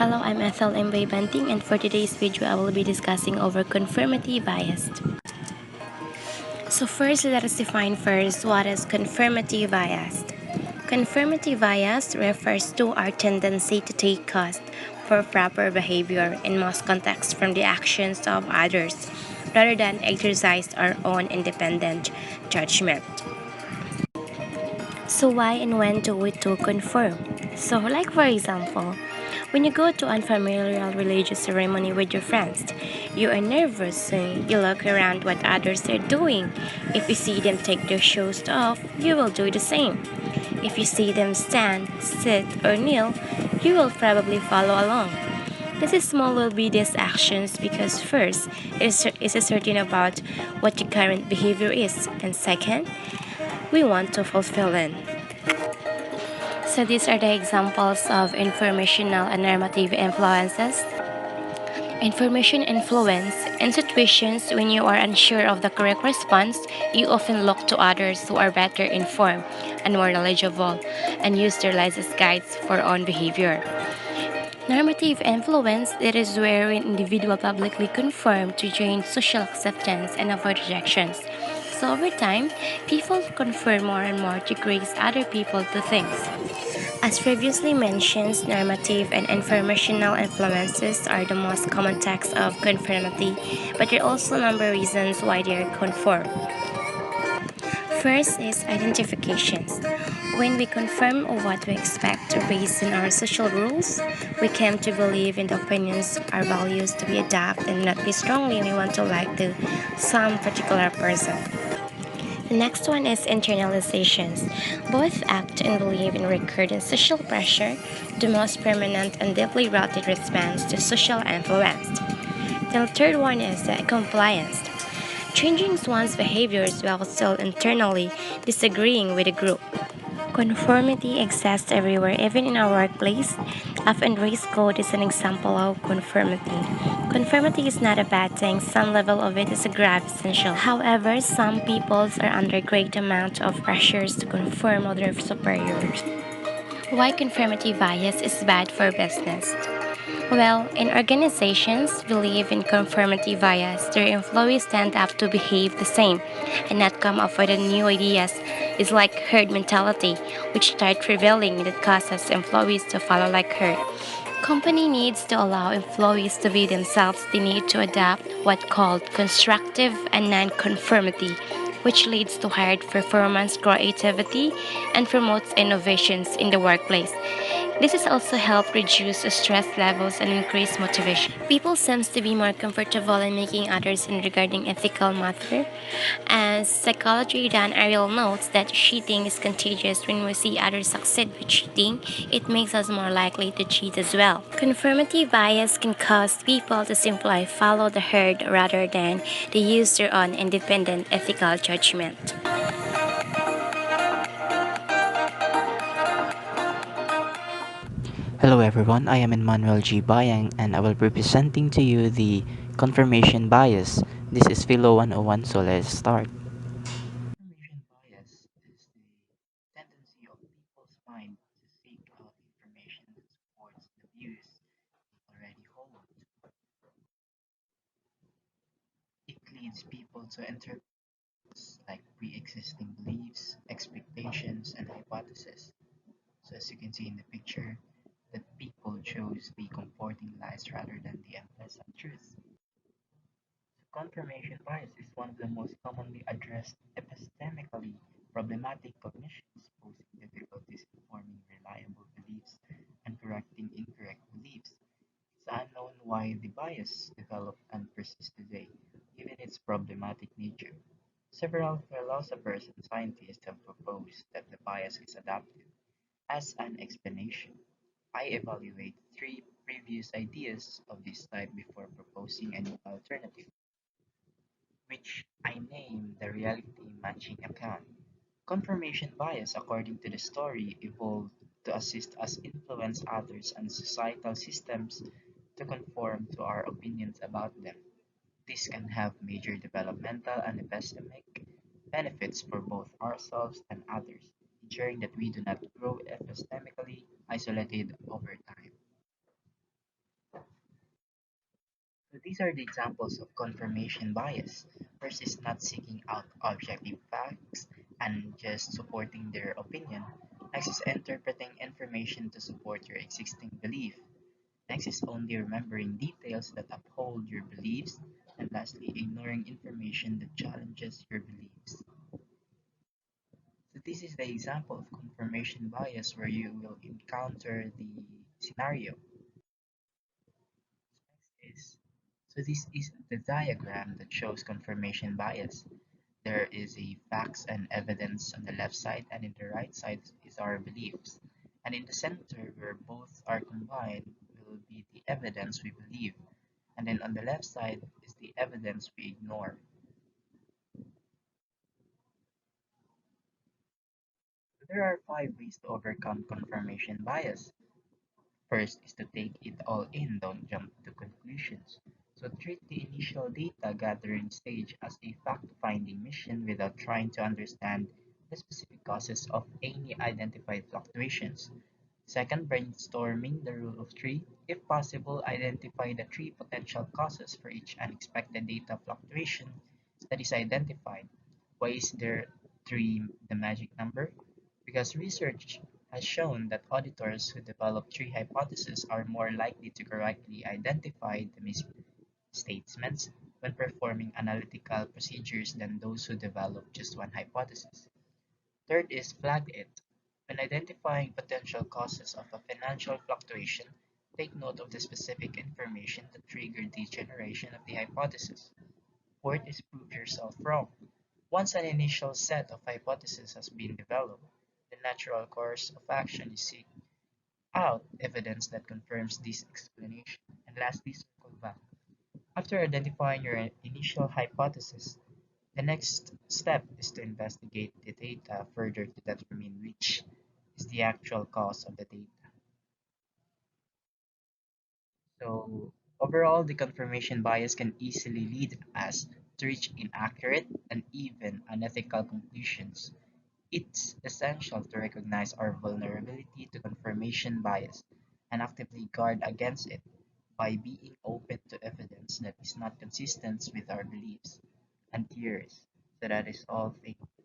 Hello, I'm Ethel in BOYBANTING, and for today's video I will be discussing over conformity bias. So first, let us define first what is conformity bias. Conformity bias refers to our tendency to take cost for proper behavior in most contexts from the actions of others rather than exercise our own independent judgment. So why and when do we to conform? So like for example, when you go to unfamiliar religious ceremony with your friends, you are nervous so you look around what others are doing. If you see them take their shoes off, you will do the same. If you see them stand, sit, or kneel, you will probably follow along. This is small will be these actions because first, it is certain about what your current behavior is, and second, we want to fulfill it. So these are the examples of informational and normative influences. Information influence. In situations when you are unsure of the correct response, you often look to others who are better informed and more knowledgeable and use their lives as guides for own behavior. Normative influence, it is where an individual publicly conform to gain social acceptance and avoid rejections. So over time, people conform more and more to grace other people to things. As previously mentioned, normative and informational influences are the most common types of conformity, but there are also a number of reasons why they are conform. First is identifications. When we conform of what we expect based on our social rules, we come to believe in the opinions, our values to be adapted and not be strongly we want to like to some particular person. The next one is internalizations. Both act and believe in recurrent social pressure, the most permanent and deeply rooted response to social influence. The third one is compliance. Changing one's behaviors while still internally disagreeing with the group. Conformity exists everywhere, even in our workplace. Often race code is an example of conformity. Conformity is not a bad thing, some level of it is a grave essential. However, some peoples are under great amount of pressures to conform with their superiors. Why conformity bias is bad for business? Well, in organizations believe in conformity bias, their employees tend up to behave the same and not come up with new ideas. It's like herd mentality, which start prevailing that causes employees to follow like herd. Company needs to allow employees to be themselves. They need to adapt what called constructive and non-conformity, which leads to higher performance, creativity, and promotes innovations in the workplace. This has also helped reduce stress levels and increase motivation. People seems to be more comfortable in making others in regarding ethical matter. As psychology Dan Ariel notes that cheating is contagious. When we see others succeed with cheating, it makes us more likely to cheat as well. Conformity bias can cause people to simply follow the herd rather than to use their own independent ethical judgment. Hello everyone, I am Emmanuel BAYANG and I will be presenting to you the confirmation bias. This is Philo 101, so let's start. Confirmation bias is the tendency of people's mind to seek out information that supports the views they already hold. It leads people to interpret like pre-existing beliefs, expectations, and hypotheses. So as you can see in the picture, that people chose the comforting lies rather than the unpleasant truth. Confirmation bias is one of the most commonly addressed epistemically problematic cognitions, posing difficulties in forming reliable beliefs and correcting incorrect beliefs. It's unknown why the bias developed and persists today, given its problematic nature. Several philosophers and scientists have proposed that the bias is adaptive. As an explanation, I evaluate three previous ideas of this type before proposing a new alternative, which I name the reality matching account. Confirmation bias, according to the story, evolved to assist us influence others and societal systems to conform to our opinions about them. This can have major developmental and epistemic benefits for both ourselves and others, ensuring that we do not grow epistemically isolated over time. These are the examples of confirmation bias. First is not seeking out objective facts and just supporting their opinion. Next is interpreting information to support your existing belief. Next is only remembering details that uphold your beliefs. And lastly, ignoring information that challenges your beliefs. So this is the example of confirmation bias where you will encounter the scenario. Is so this is the diagram that shows confirmation bias. There is a facts and evidence on the left side, and in the right side is our beliefs. And in the center, where both are combined, will be the evidence we believe. And then on the left side is the evidence we ignore. So there are 5 ways to overcome confirmation bias. First is to take it all in, don't jump to conclusions. So treat the initial data gathering stage as a fact-finding mission without trying to understand the specific causes of any identified fluctuations. Second, brainstorming the rule of three. If possible, identify the three potential causes for each unexpected data fluctuation that is identified. Why is there three the magic number? Because research has shown that auditors who develop three hypotheses are more likely to correctly identify the misstatements when performing analytical procedures than those who develop just one hypothesis. Third is flag it. When identifying potential causes of a financial fluctuation, take note of the specific information that triggered the generation of the hypothesis. Fourth is prove yourself wrong. Once an initial set of hypotheses has been developed, the natural course of action is seek out evidence that confirms this explanation. And lastly, circle back. After identifying your initial hypothesis, the next step is to investigate the data further to determine which is the actual cause of the data. So, overall, the confirmation bias can easily lead us to reach inaccurate and even unethical conclusions. It's essential to recognize our vulnerability to confirmation bias and actively guard against it by being open to evidence that is not consistent with our beliefs and theories. So that is all. Thank you.